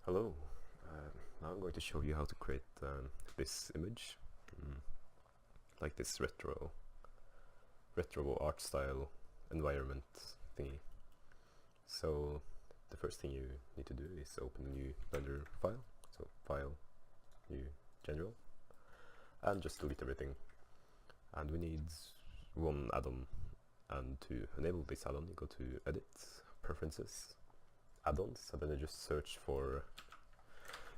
Hello, now I'm going to show you how to create this image, like this retro art style environment thingy. So the first thing you need to do is open a new Blender file, so File, New, General, and just delete everything. And we need one add-on, and to enable this add-on you go to Edit, Preferences, Add-ons, and then you just search for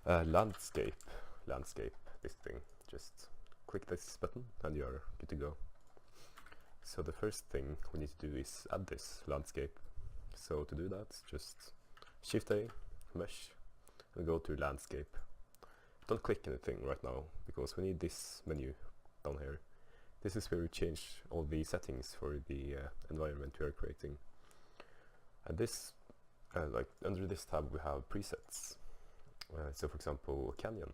landscape, this thing. Just click this button and you are good to go. So the first thing we need to do is add this landscape. So to do that, just Shift A, Mesh, and go to Landscape. Don't click anything right now, because we need this menu down here. This is where we change all the settings for the environment we are creating. And this, like under this tab we have presets. So for example, canyon.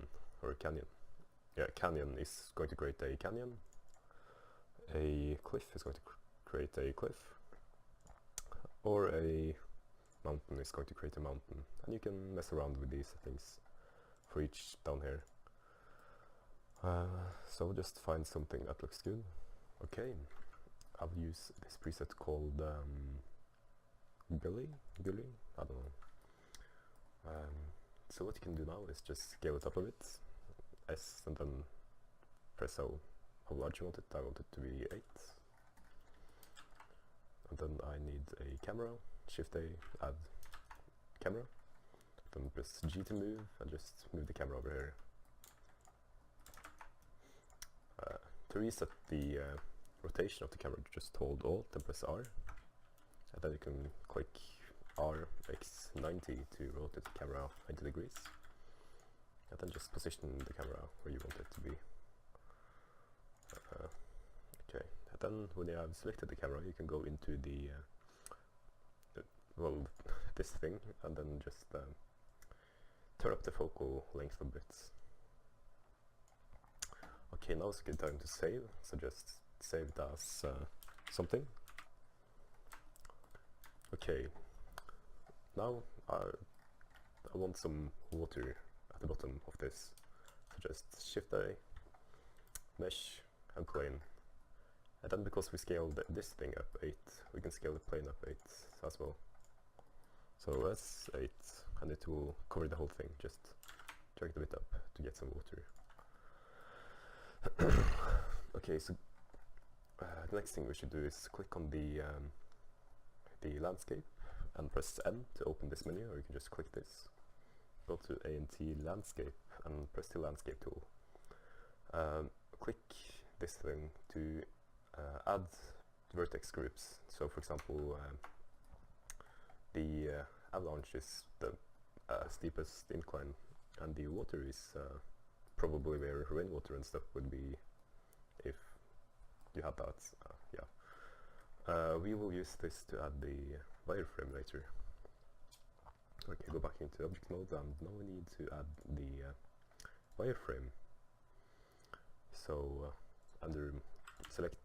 Yeah, canyon is going to create a canyon. A cliff is going to create a cliff. Or a mountain is going to create a mountain. And you can mess around with these settings for each down here. So just find something that looks good. Okay, I'll use this preset called Gully? I don't know. So what you can do now is just scale it up a bit, S, and then press O. How large you want it? I want it to be 8. And then I need a camera, Shift A, add camera, then press G to move, and just move the camera over here. To reset the rotation of the camera, just hold Alt and press R, and then you can click R X 90 to rotate the camera 90 degrees, and then just position the camera where you want it to be. Okay, and then when you have selected the camera, you can go into the well, this thing, and then just turn up the focal length a bit. Okay, now is a good time to save, so just save it as something. Okay, now I want some water at the bottom of this, so just Shift A, Mesh, and Plane. And then because we scaled this thing up 8, we can scale the plane up 8 as well. So S8, and it will cover the whole thing, just drag it a bit up to get some water. Okay, so the next thing we should do is click on the landscape and press N to open this menu, or you can just click this. Go to A&T Landscape and press the Landscape tool. Click this thing to add vertex groups. So for example, the avalanche is the steepest incline, and the water is probably where rainwater and stuff would be if you had that. We will use this to add the wireframe later. Okay, go back into object mode, and now we need to add the wireframe. So under select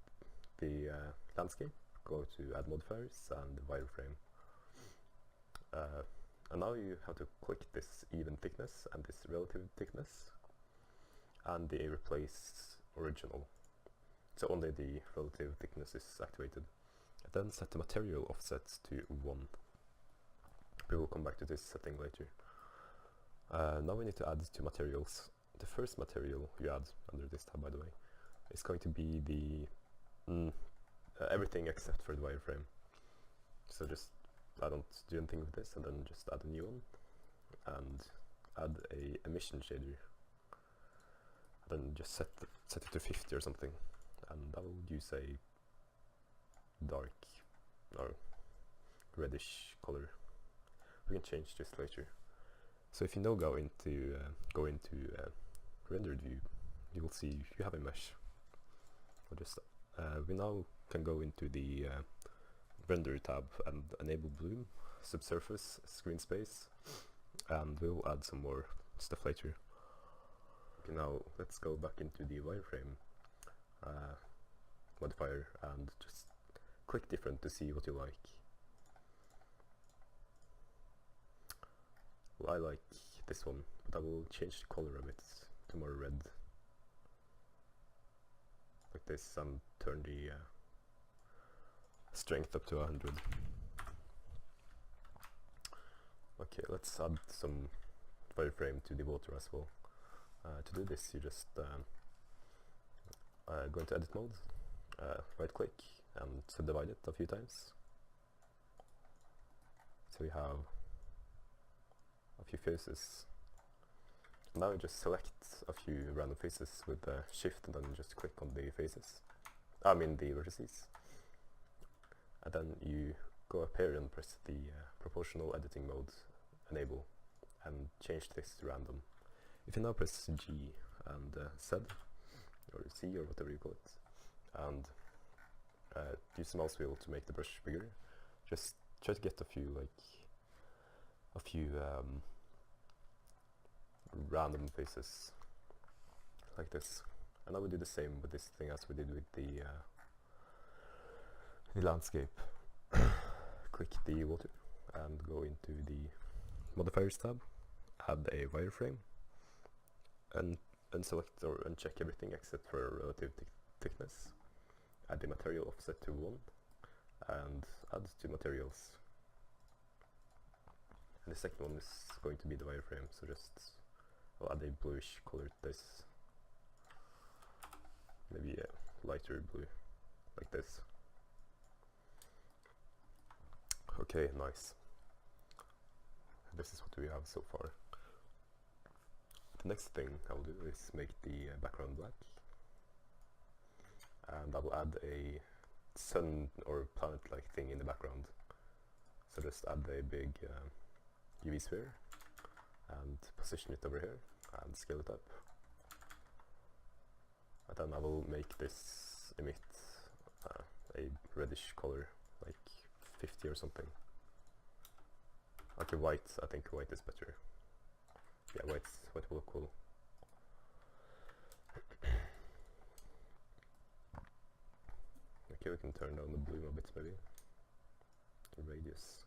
the landscape, go to add modifiers and the wireframe. And now you have to click this even thickness and this relative thickness, and the replace original. So only the relative thickness is activated. And then set the material offset to 1. We will come back to this setting later. Now we need to add 2 materials. The first material you add under this tab, by the way, is going to be the everything except for the wireframe. So just I don't do anything with this, and then just add a new one and add a emission shader. Then just set it to 50 or something, and I will use a dark or reddish color. We can change this later. So if you now go into rendered view, you will see you have a mesh. We now can go into the render tab and enable bloom, subsurface, screen space, and we will add some more stuff later. Okay, now let's go back into the wireframe modifier and just click different to see what you like. Well, I like this one, but I will change the color a bit to more red, like this, and turn the strength up to 100. Okay, let's add some wireframe to the water as well. To do this, you just go into edit mode, right click and subdivide it a few times. So we have a few faces. Now you just select a few random faces with shift and then just click on the faces. I mean the vertices. And then you go up here and press the proportional editing mode, enable, and change this to random. If you now press G and Z, or C, or whatever you call it, and use the mouse wheel to make the brush bigger, just try to get a few random faces like this. And I will do the same with this thing as we did with the landscape. Click the water and go into the modifiers tab, add a wireframe, and unselect or uncheck everything except for relative thickness. Add the material offset to 1 and add 2 materials. And the second one is going to be the wireframe, so I'll add a bluish color to this. Maybe a lighter blue, like this. Okay, nice. This is what we have so far. The next thing I will do is make the background black. And I will add a sun or planet-like thing in the background. So just add a big UV sphere and position it over here and scale it up. And then I will make this emit a reddish color, like 50 or something. Okay, white. I think white is better. Yeah, white will look cool. Okay, we can turn down the bloom a bit maybe. The radius.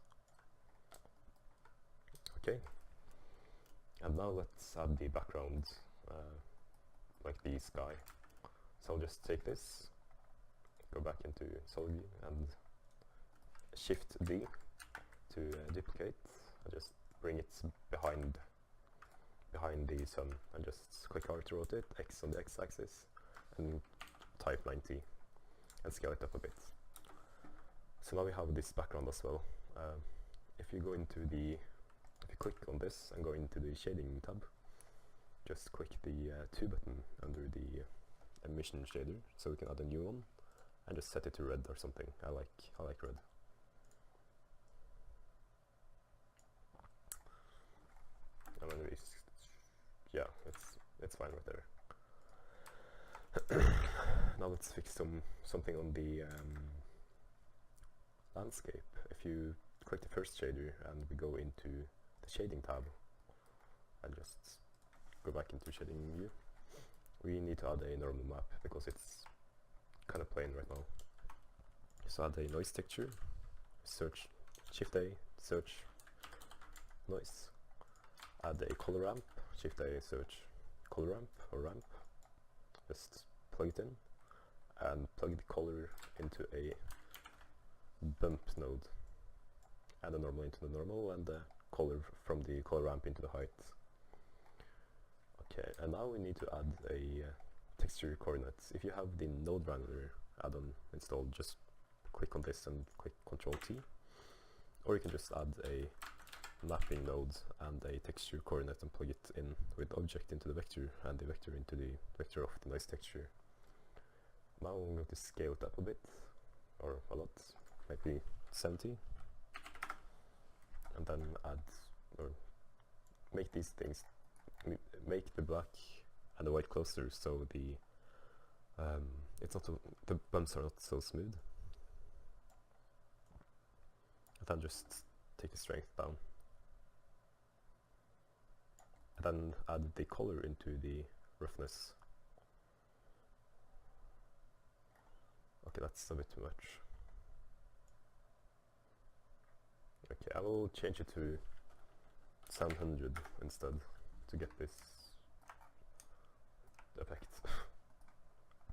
Okay. And now let's add the background, like the sky. So I'll just take this, go back into solid view and shift D to duplicate. I just bring it behind the sun and just click R to rotate, X on the X axis, and type 90 and scale it up a bit. So now we have this background as well. If you click on this and go into the shading tab, just click the 2 button under the emission shader, so we can add a new one, and just set it to red or something. I like red. And then yeah, it's fine right there. Now let's fix something on the landscape. If you click the first shader and we go into the shading tab and just go back into shading view, we need to add a normal map because it's kind of plain right now. So add a noise texture, search, Shift A, search, noise. Add a color ramp, Shift A, search, color ramp or ramp. Just plug it in and plug the color into a bump node. Add the normal into the normal and the color from the color ramp into the height. Okay, and now we need to add a texture coordinates. If you have the node wrangler add-on installed, just click on this and click Ctrl T, or you can just add a mapping node and a texture coordinate and plug it in with object into the vector and the vector into the vector of the nice texture. Now I'm going to scale it up a bit, or a lot, maybe 70, and then add or make these things, make the black and the white closer so the the bumps are not so smooth, and then just take the strength down. And then add the color into the roughness. Okay, that's a bit too much. Okay, I will change it to 700 instead. to get this effect.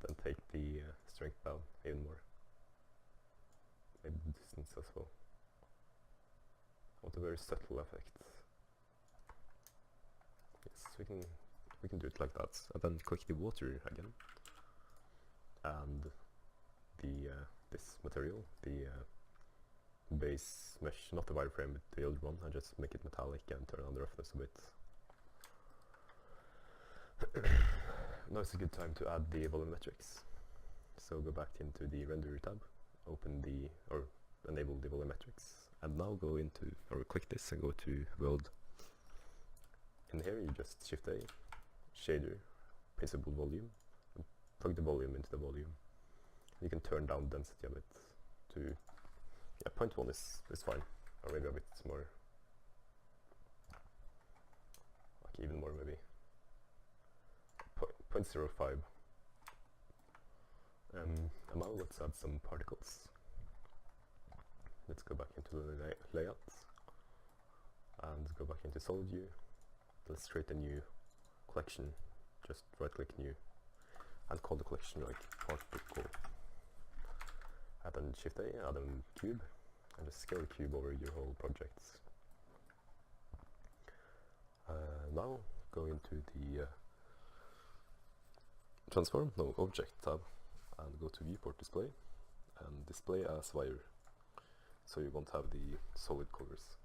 Then take the strength down even more. Maybe the distance as well. I want a very subtle effect. Yes, we can do it like that, and then click the water again, and the this material, the base mesh, not the wireframe but the old one, and just make it metallic and turn on the roughness a bit. Now is a good time to add the volumetrics. So go back into the render tab, open the, or enable the volumetrics, and now go into, or click this and go to world. In here you just shift A, shader, principal volume, and plug the volume into the volume. You can turn down density a bit to, yeah, 0.1 is fine, or maybe a bit more, like even more maybe, 0.05. And now let's add some particles. Let's go back into the layout, and go back into solid view. Let's create a new collection, just right click new, and call the collection like particle. Add then shift A, add a cube, and just scale the cube over your whole project. Now go into the object tab, and go to viewport display, and display as wire, so you won't have the solid colors.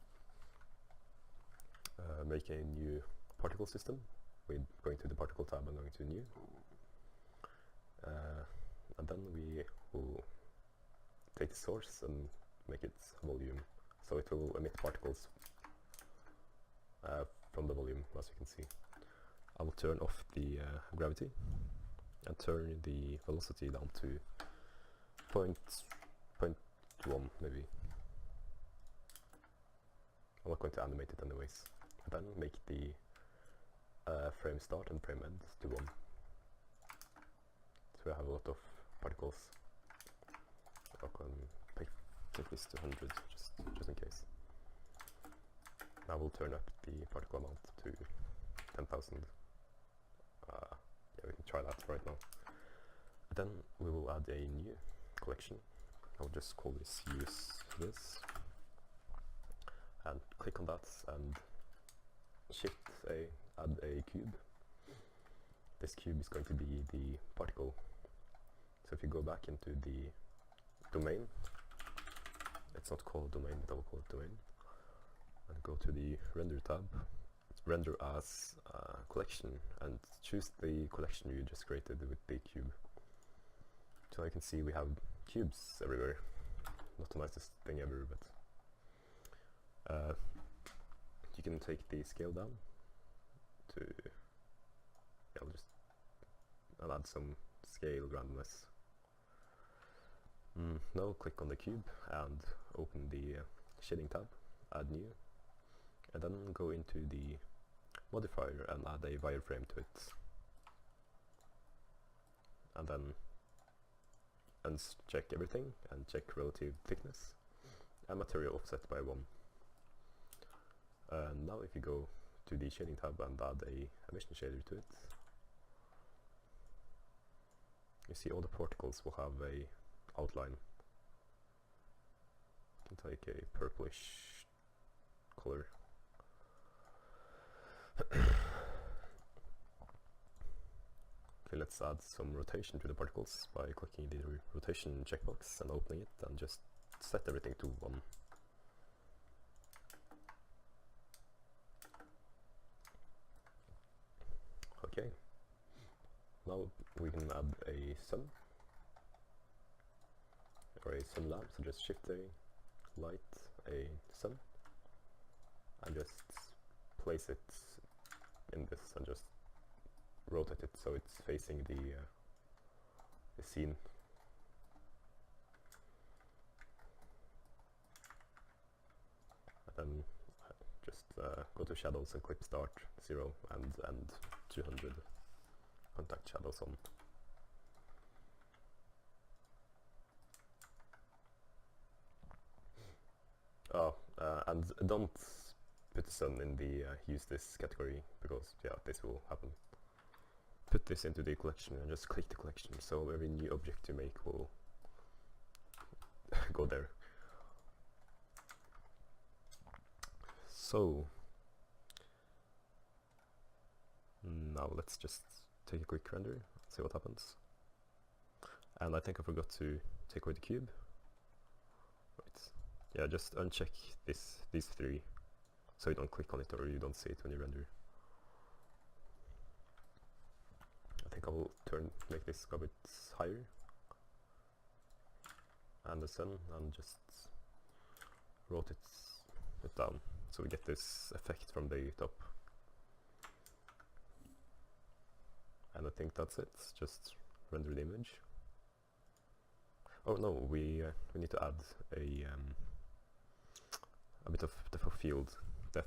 Make a new particle system with going to the particle tab and going to new, and then we will take the source and make it volume, so it will emit particles from the volume, as you can see. I will turn off the gravity and turn the velocity down to 0.1 maybe. I'm not going to animate it anyways. Then make the frame start and frame end to 1. So I have a lot of particles. I can take this to 100 just in case. Now we'll turn up the particle amount to 10,000. Yeah, we can try that right now. Then we will add a new collection. I'll just call this use this, and click on that and shift A, add a cube. This cube is going to be the particle. So if you go back into the domain, it's not called domain, but I will call it domain, and go to the render tab, render as collection, and choose the collection you just created with the cube. So you can see we have cubes everywhere. Not the nicest thing ever, but you can take the scale down to, I'll add some scale randomness. Now click on the cube and open the shading tab, add new, and then go into the modifier and add a wireframe to it, and then uncheck everything and check relative thickness and material offset by 1. Now if you go to the shading tab and add a emission shader to it, you see all the particles will have a outline. You can take a purplish color. Okay, let's add some rotation to the particles by clicking the rotation checkbox and opening it, and just set everything to 1. Okay, now we can add a sun, or a sun lamp, so just shift A, light, a sun, and just place it in this and just rotate it so it's facing the scene. And then just go to shadows and clip start 0 and end 200. Contact shadows on. And don't put the sun in the use this category, because yeah, this will happen. Put this into the collection and just click the collection, so every new object you make will go there. So now let's just take a quick render, see what happens. And I think I forgot to take away the cube. Right. Yeah, just uncheck these three, so you don't click on it or you don't see it when you render. I think I will make this a bit higher, and the sun, and just rotate it down, so we get this effect from the top. And I think that's it. Just render the image. Oh no, we need to add a bit of depth of field. I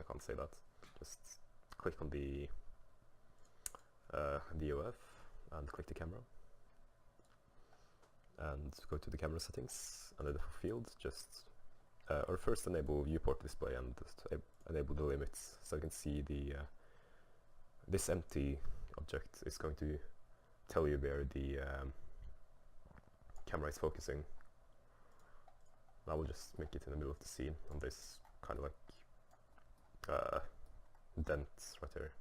can't say that. Just click on the DOF and click the camera, and go to the camera settings and the depth of field. Just or first enable viewport display and just enable the limits, so you can see the this empty object is going to tell you where the camera is focusing. I will just make it in the middle of the scene on this kind of like dent right there.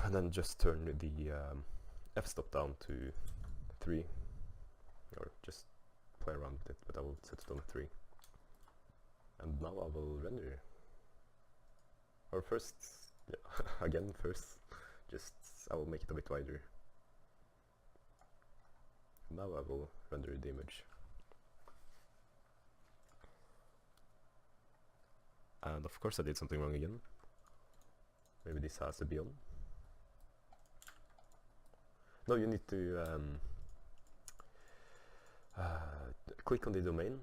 And then just turn the f-stop down to 3, or just play around with it, but I will set it on 3. And now I will render. Or first, yeah, again first, just I will make it a bit wider. Now I will render the image. And of course I did something wrong again. Maybe this has to be on. No, you need to click on the domain,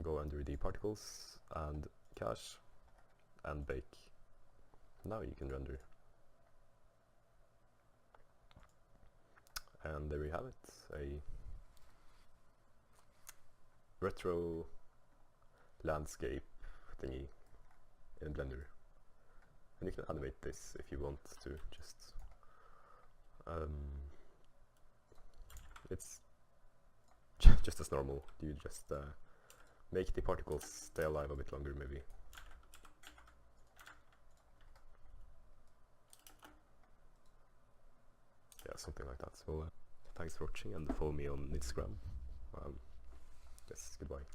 go under the particles and cache and bake. Now you can render. And there we have it, a retro landscape thingy in Blender. And you can animate this if you want to. Just it's just as normal. You just make the particles stay alive a bit longer, maybe. Yeah, something like that. So thanks for watching, and follow me on Instagram. Yes, goodbye.